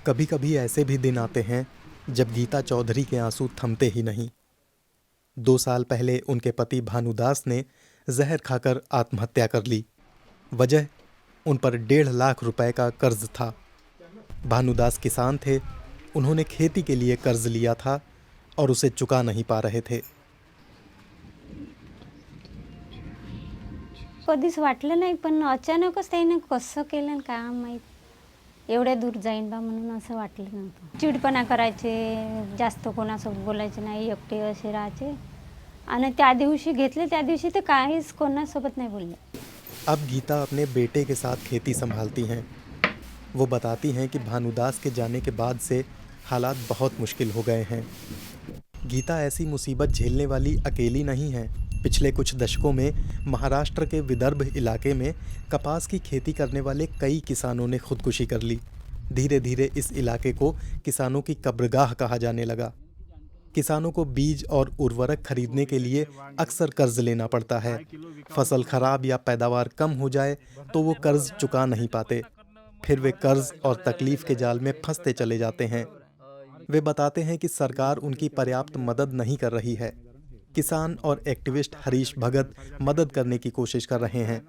कभी कभी ऐसे भी दिन आते हैं जब गीता चौधरी के आंसू थमते ही नहीं। 2 साल पहले उनके पति भानुदास ने जहर खाकर आत्महत्या कर ली। वजह, उन पर 1.5 लाख रुपए का कर्ज था। भानुदास किसान थे, उन्होंने खेती के लिए कर्ज लिया था और उसे चुका नहीं पा रहे थे। कधीच वाटलं नाही, पण अचानकच त्याने कसं केलं का माहीत, एवढ्या दूर जाईन बा म्हणून असं वाटलं नव्हतं. चिडपणा करायचे, जास्त कोणासोबत बोलायचे नाही, एकटे असे राहायचे. आणि त्या दिवशी घेतले त्या दिवशी तर काहीच कोणासोबत नाही बोलले. अब गीता अपने बेटे के साथ खेती संभालती हैं। वो बताती हैं कि भानुदास के जाने के बाद से हालात बहुत मुश्किल हो गए हैं। गीता ऐसी मुसीबत झेलने वाली अकेली नहीं है। पिछले कुछ दशकों में महाराष्ट्र के विदर्भ इलाके में कपास की खेती करने वाले कई किसानों ने खुदकुशी कर ली। धीरे धीरे इस इलाके को किसानों की कब्रगाह कहा जाने लगा। किसानों को बीज और उर्वरक खरीदने के लिए अक्सर कर्ज लेना पड़ता है। फसल खराब या पैदावार कम हो जाए तो वो कर्ज चुका नहीं पाते। फिर वे कर्ज और तकलीफ के जाल में फंसते चले जाते हैं। वे बताते हैं कि सरकार उनकी पर्याप्त मदद नहीं कर रही है। किसान और एक्टिविस्ट हरीश भगत मदद करने की कोशिश कर रहे हैं।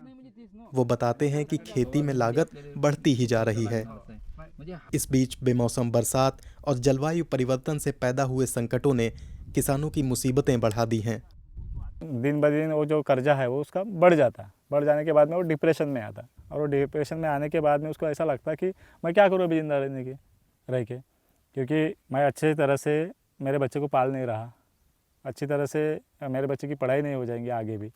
वो बताते हैं कि खेती में लागत बढ़ती ही जा रही है। इस बीच बेमौसम बरसात और जलवायु परिवर्तन से पैदा हुए संकटों ने किसानों की मुसीबतें बढ़ा दी हैं। दिन ब दिन वो जो कर्जा है वो उसका बढ़ जाता, बढ़ जाने के बाद में वो डिप्रेशन में आता, और वो डिप्रेशन में आने के बाद में उसको ऐसा लगता कि मैं क्या करूँ अभी ज़िंदा रहने की रह के, क्योंकि मैं अच्छे तरह से मेरे बच्चे को पाल नहीं रहा, अच्छी तरह से मेरे बच्चे की पढ़ाई नहीं हो जाएंगी आगे भी।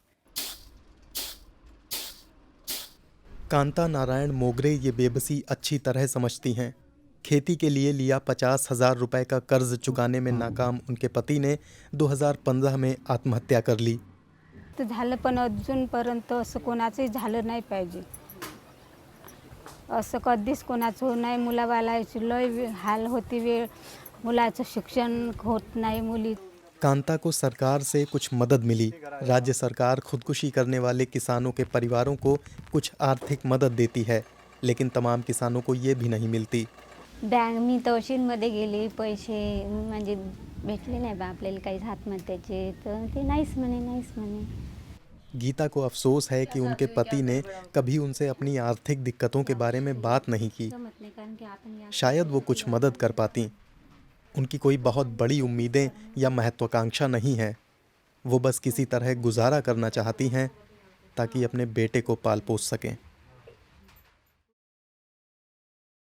कांता नारायण मोगरे ये बेबसी अच्छी तरह समझती हैं। खेती के लिए लिया 50,000 रुपए का कर्ज चुकाने में नाकाम उनके पति ने 2015 में आत्महत्या कर ली। तर झालं, पण अजूनपर्यंत असं कोणाचंही झालं नाही पाहिजे. असं कधीच कोणाचं होत नाही. मुलाबाळाची लय हाल होती, वेळ मुलाचं शिक्षण होत नाही, मुली. कांता को सरकार से कुछ मदद मिली। राज्य सरकार खुदकुशी करने वाले किसानों के परिवारों को कुछ आर्थिक मदद देती है, लेकिन तमाम किसानों को ये भी नहीं मिलती। मी तहसीलमध्ये गेली, पैसे म्हणजे भेटले नाही बा आपल्याला काही आत्महत्याचे, तर ते नाहीच म्हणे. गीता को अफसोस है कि उनके पति ने कभी उनसे अपनी आर्थिक दिक्कतों के बारे में बात नहीं की। शायद वो कुछ मदद कर पाती। उनकी कोई बहुत बड़ी उम्मीदें या महत्वाकांक्षा नहीं है। वो बस किसी तरह गुजारा करना चाहती हैं ताकि अपने बेटे को पाल पोस सकें।